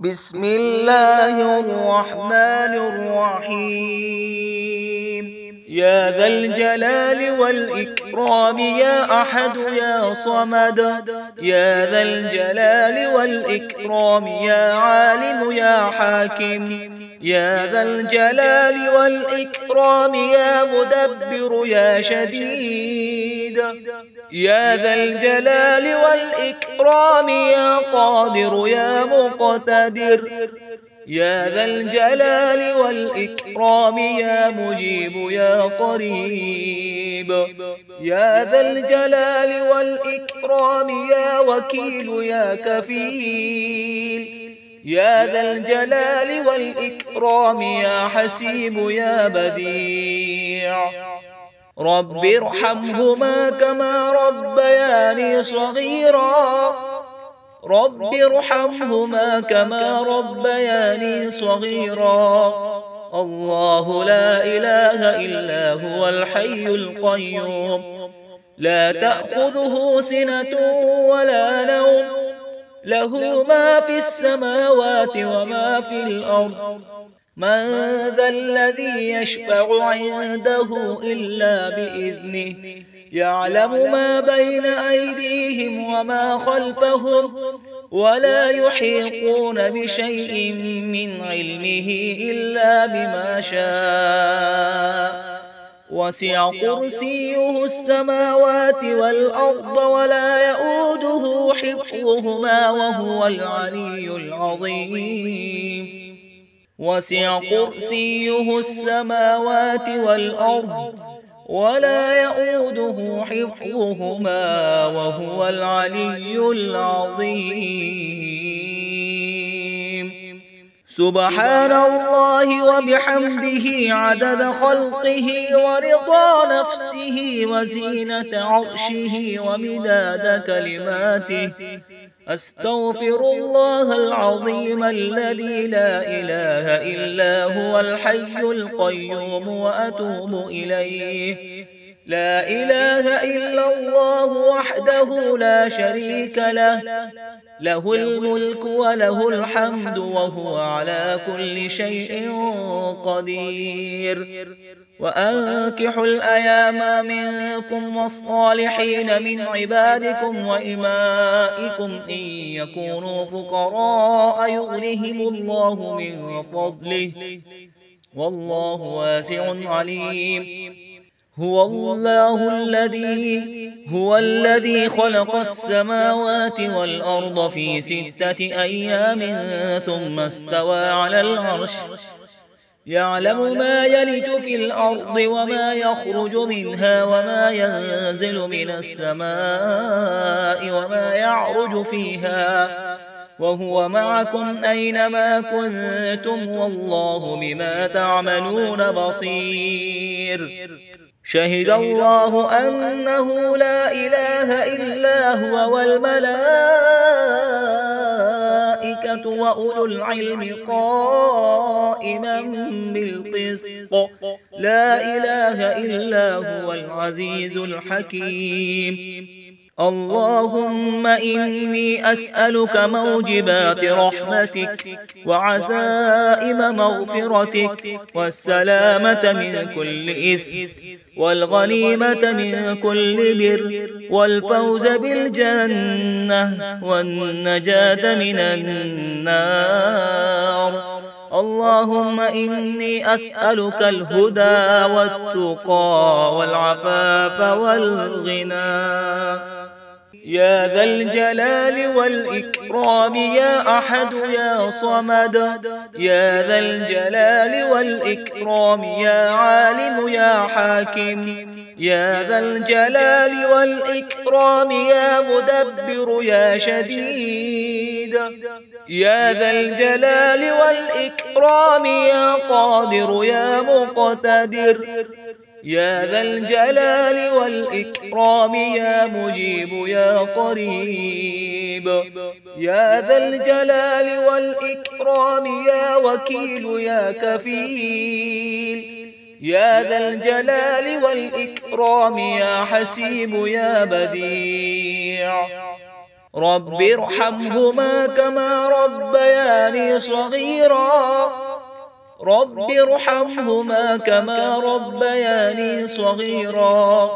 بسم الله الرحمن الرحيم. يا ذا الجلال والإكرام يا أحد يا صمد، يا ذا الجلال والإكرام يا عالم يا حاكم، يا ذا الجلال والإكرام يا مدبر يا شديد، يا ذا الجلال والإكرام يا قادر يا مقتدر، يا ذا الجلال والإكرام يا مجيب يا قريب، يا ذا الجلال والإكرام يا وكيل يا كفيل، يا ذا الجلال والإكرام يا حسيب يا بديع. رب ارحمهما كما ربياني صغيرا، رب ارحمهما كما ربياني صغيرا. الله لا إله إلا هو الحي القيوم، لا تأخذه سنة ولا نوم، له ما في السماوات وما في الأرض. من ذا الذي يشفع عنده إلا بإذنه، يعلم ما بين أيديهم وما خلفهم، ولا يحيطون بشيء من علمه إلا بما شاء. وسع كرسيه السماوات والأرض ولا يؤوده حفظهما وهو العلي العظيم. وسع كرسيه السماوات والأرض ولا يؤوده حفظهما وهو العلي العظيم. سبحان الله وبحمده عدد خلقه ورضا نفسه وزينة عرشه ومداد كلماته. أستغفر الله العظيم الذي لا إله إلا هو الحي القيوم وأتوب إليه. لا إله إلا الله وحده لا شريك له، له الملك وله الحمد وهو على كل شيء قدير. وأنكحوا الأيام منكم والصالحين من عبادكم وإمائكم إن يكونوا فقراء يغنهم الله من فضله والله واسع عليم. هو الذي خلق السماوات والأرض في 6 أيام ثم استوى على العرش، يعلم ما يلج في الأرض وما يخرج منها وما ينزل من السماء وما يعرج فيها، وهو معكم أينما كنتم والله بما تعملون بصير. شهد الله أنه لا إله إلا هو والملائكة وأولو العلم قائما بالقسط، لا إله إلا هو العزيز الحكيم. اللهم إني أسألك موجبات رحمتك وعزائم مغفرتك والسلامة من كل إثم والغنيمة من كل بر والفوز بالجنة والنجاة من النار. اللهم إني أسألك الهدى والتقى والعفاف والغنى. يا ذا الجلال والإكرام يا أحد يا صمد، يا ذا الجلال والإكرام يا عالم يا حاكم، يا ذا الجلال والإكرام يا مدبر يا شديد، يا ذا الجلال والإكرام يا قادر يا مقتدر، يا ذا الجلال والإكرام يا مجيب يا قريب، يا ذا الجلال والإكرام يا وكيل يا كفيل، يا ذا الجلال والإكرام يا حسيب يا بديع. رب ارحمهما كما ربياني صغيرا رب ارحمهما كما ربياني صغيرا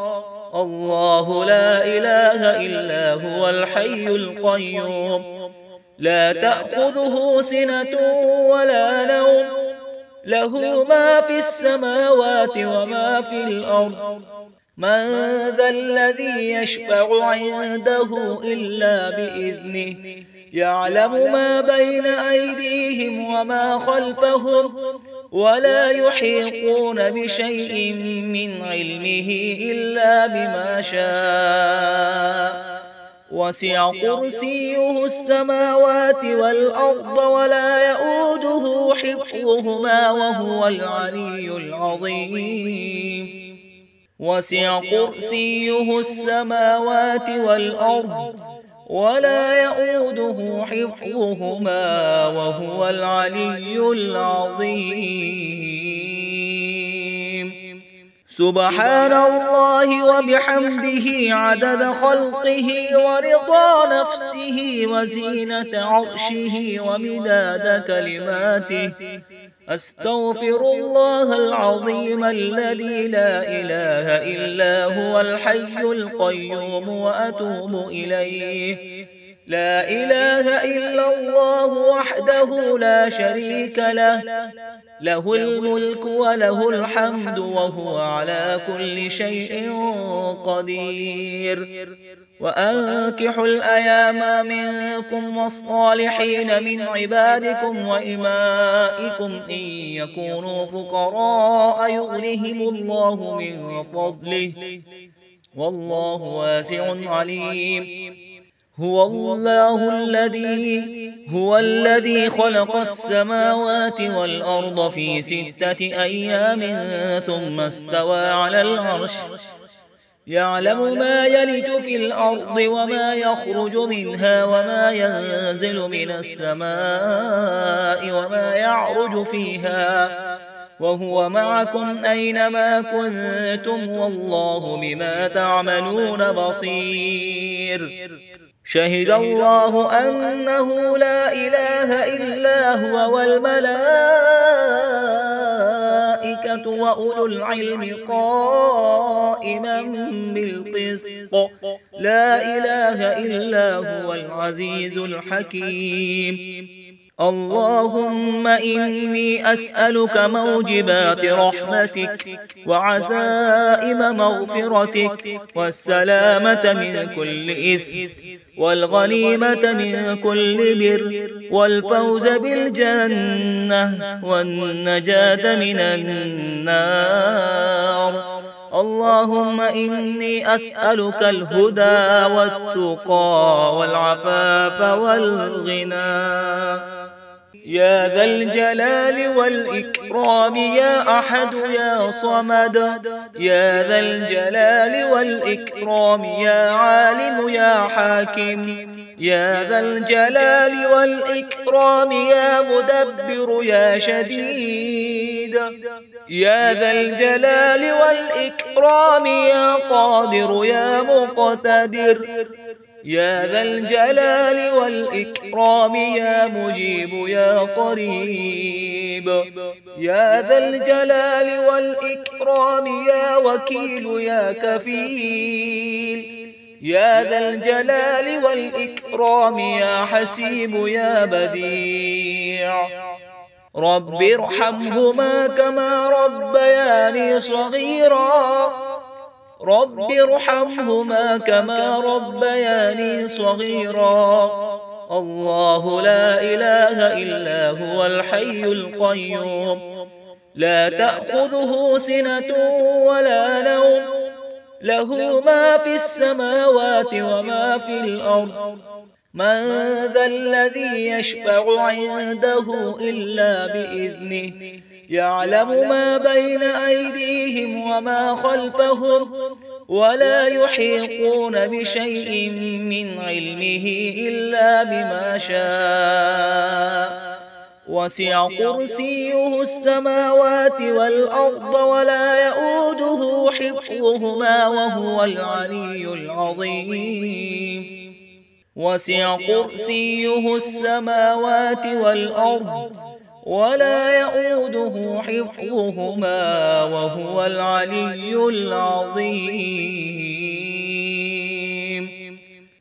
الله لا إله إلا هو الحي القيوم لا تأخذه سنة ولا نوم له ما في السماوات وما في الأرض من ذا الذي يشفع عنده إلا بإذنه يعلم ما بين أيديهم وما خلفهم ولا يحيطون بشيء من علمه إلا بما شاء وسع كرسيه السماوات والأرض ولا يؤوده حفظهما وهو العلي العظيم وسع كرسيه السماوات والأرض ولا يؤوده حفظهما وهو العلي العظيم سبحان الله وبحمده عدد خلقه ورضا نفسه وزينة عرشه ومداد كلماته أستغفر الله العظيم الذي لا إله إلا هو الحي القيوم وأتوب إليه لا إله إلا الله وحده لا شريك له له الملك وله الحمد وهو على كل شيء قدير وأنكحوا الأيام منكم والصالحين من عبادكم وإمائكم إن يكونوا فقراء يغنهم الله من فضله والله واسع عليم هو الذي خلق السماوات والأرض في 6 أيام ثم استوى على العرش يعلم ما يلج في الأرض وما يخرج منها وما ينزل من السماء وما يعرج فيها وهو معكم أينما كنتم والله بما تعملون بصير شهد الله أنه لا إله إلا هو والملائكة وأولو العلم قائما بالقسط لا إله إلا هو العزيز الحكيم اللهم إني أسألك موجبات رحمتك وعزائم مغفرتك والسلامة من كل إثم والغنيمة من كل بر والفوز بالجنة والنجاة من النار اللهم إني أسألك الهدى والتقى والعفاف والغنى يا ذا الجلال والإكرام يا أحد يا صمد يا ذا الجلال والإكرام يا عالم يا حاكم يا ذا الجلال والإكرام يا مدبر يا شديد يا ذا الجلال والإكرام يا قادر يا مقتدر يا ذا الجلال والإكرام يا مجيب يا قريب يا ذا الجلال والإكرام يا وكيل يا كفيل يا ذا الجلال والإكرام يا حسيب يا بديع رب ارحمهما كما ربياني صغيرا رب ارحمهما كما ربياني صغيرا الله لا إله إلا هو الحي القيوم لا تأخذه سنة ولا نوم له ما في السماوات وما في الأرض من ذا الذي يشفع عنده إلا بإذنه يعلم ما بين أيديهم وما خلفهم ولا يحيطون بشيء من علمه إلا بما شاء وسع كرسيه السماوات والأرض ولا يؤوده حفظهما وهو العلي العظيم وسع كرسيه السماوات والأرض ولا يؤوده حفظهما وهو العلي العظيم.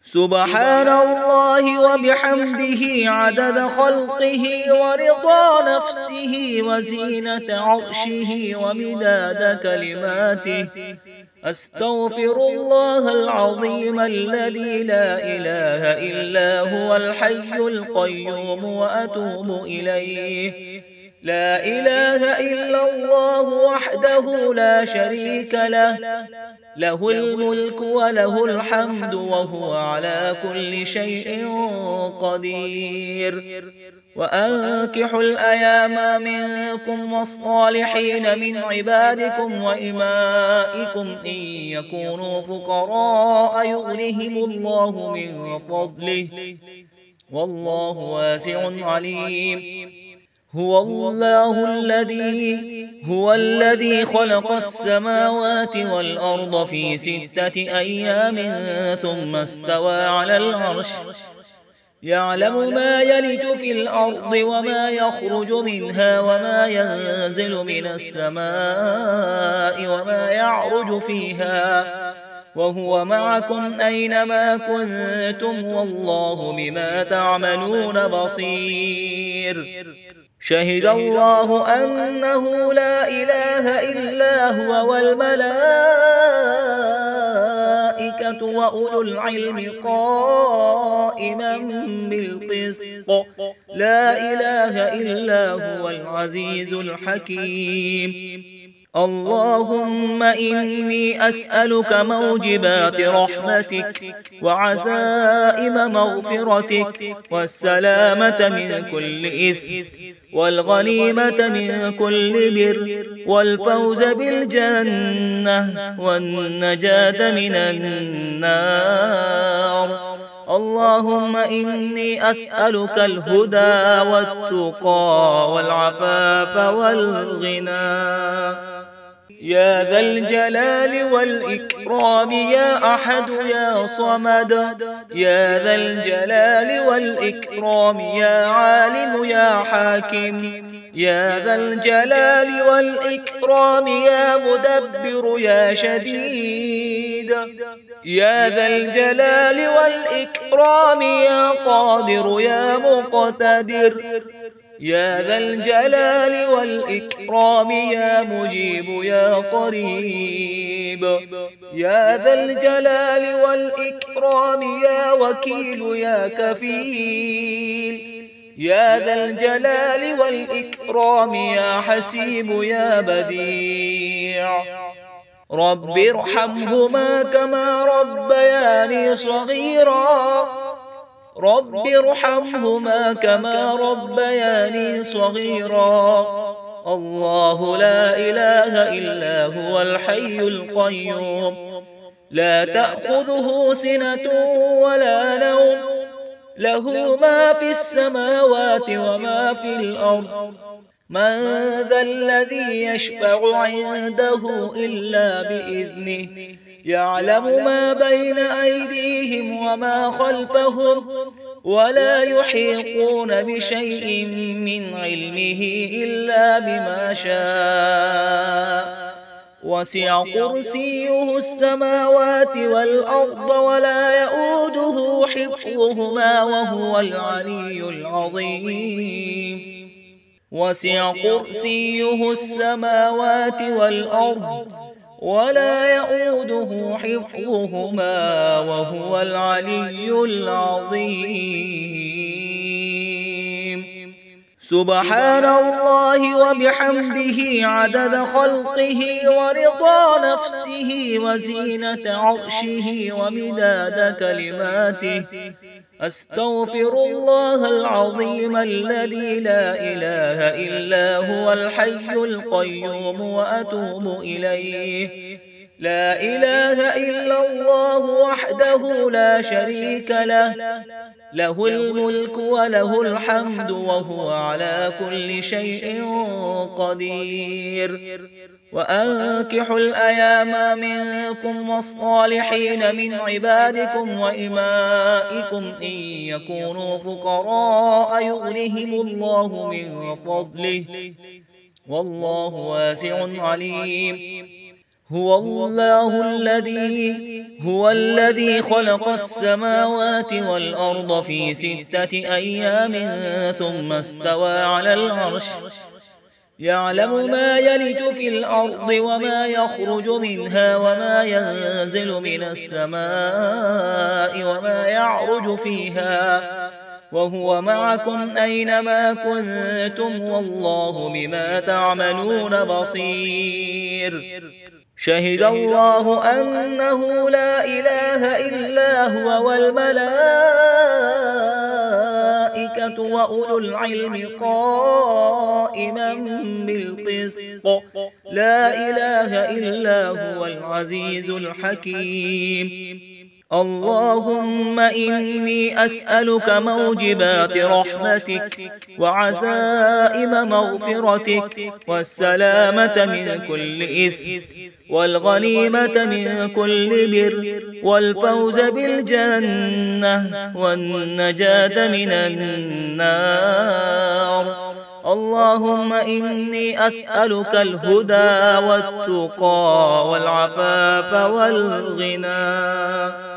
سبحان الله وبحمده عدد خلقه ورضا نفسه وزينة عرشه ومداد كلماته. أستغفر الله العظيم الذي لا إله إلا هو الحي القيوم وأتوب إليه. لا إله إلا الله وحده لا شريك له، له الملك وله الحمد وهو على كل شيء قدير. وأنكحوا الأيام منكم والصالحين من عبادكم وإمائكم إن يكونوا فقراء يغنهم الله من فضله والله واسع عليم. هو الذي خلق السماوات والأرض في 6 أيام ثم استوى على العرش يعلم ما يلج في الأرض وما يخرج منها وما ينزل من السماء وما يعرج فيها وهو معكم أينما كنتم والله بما تعملون بصير. شهد الله أنه لا إله إلا هو والملائكة وأولو العلم قائما بالقسط لا إله إلا هو العزيز الحكيم. اللهم إني أسألك موجبات رحمتك وعزائم مغفرتك والسلامة من كل إثم والغنيمة من كل بر والفوز بالجنة والنجاة من النار. اللهم إني أسألك الهدى والتقى والعفاف والغنى. يا ذا الجلال والإكرام يا أحد يا صمد. يا ذا الجلال والإكرام يا عالم يا حاكم. يا ذا الجلال والإكرام يا مدبر يا شديد. يا ذا الجلال والإكرام يا قادر يا مقتدر. يا ذا الجلال والإكرام يا مجيب يا قريب. يا ذا الجلال والإكرام يا وكيل يا كفيل. يا ذا الجلال والإكرام يا حسيب يا بديع. رب ارحمهما كما ربياني صغيرا. رب ارحمهما كما ربياني صغيرا. الله لا إله إلا هو الحي القيوم لا تأخذه سنة ولا نوم له ما في السماوات وما في الأرض. من ذا الذي يشفع عنده إلا بإذنه. يعلم ما بين أيديهم وما خلفهم ولا يحيطون بشيء من علمه إلا بما شاء. وسع كرسيه السماوات والأرض ولا يؤوده حفظهما وهو العلي العظيم. وسع كرسيه السماوات والأرض ولا يؤوده حفظهما وهو العلي العظيم. سبحان الله وبحمده عدد خلقه ورضا نفسه وزينة عرشه ومداد كلماته. أستغفر الله العظيم الذي لا إله إلا هو الحي القيوم وأتوب إليه. لا إله إلا الله وحده لا شريك له، له الملك وله الحمد وهو على كل شيء قدير. وأنكحوا الأيام منكم والصالحين من عبادكم وإمائكم إن يكونوا فقراء يغنهم الله من فضله والله واسع عليم. هو الذي خلق السماوات والأرض في 6 أيام ثم استوى على العرش يعلم ما يلج في الأرض وما يخرج منها وما ينزل من السماء وما يعرج فيها وهو معكم أينما كنتم والله بما تعملون بصير. شهد الله أنه لا إله إلا هو والملائكة وأولو العلم قائما بالقسط لا إله إلا هو العزيز الحكيم. اللهم إني أسألك موجبات رحمتك وعزائم مغفرتك والسلامة من كل إثم والغنيمة من كل بر والفوز بالجنة والنجاة من النار. اللهم إني أسألك الهدى والتقى والعفاف والغنى.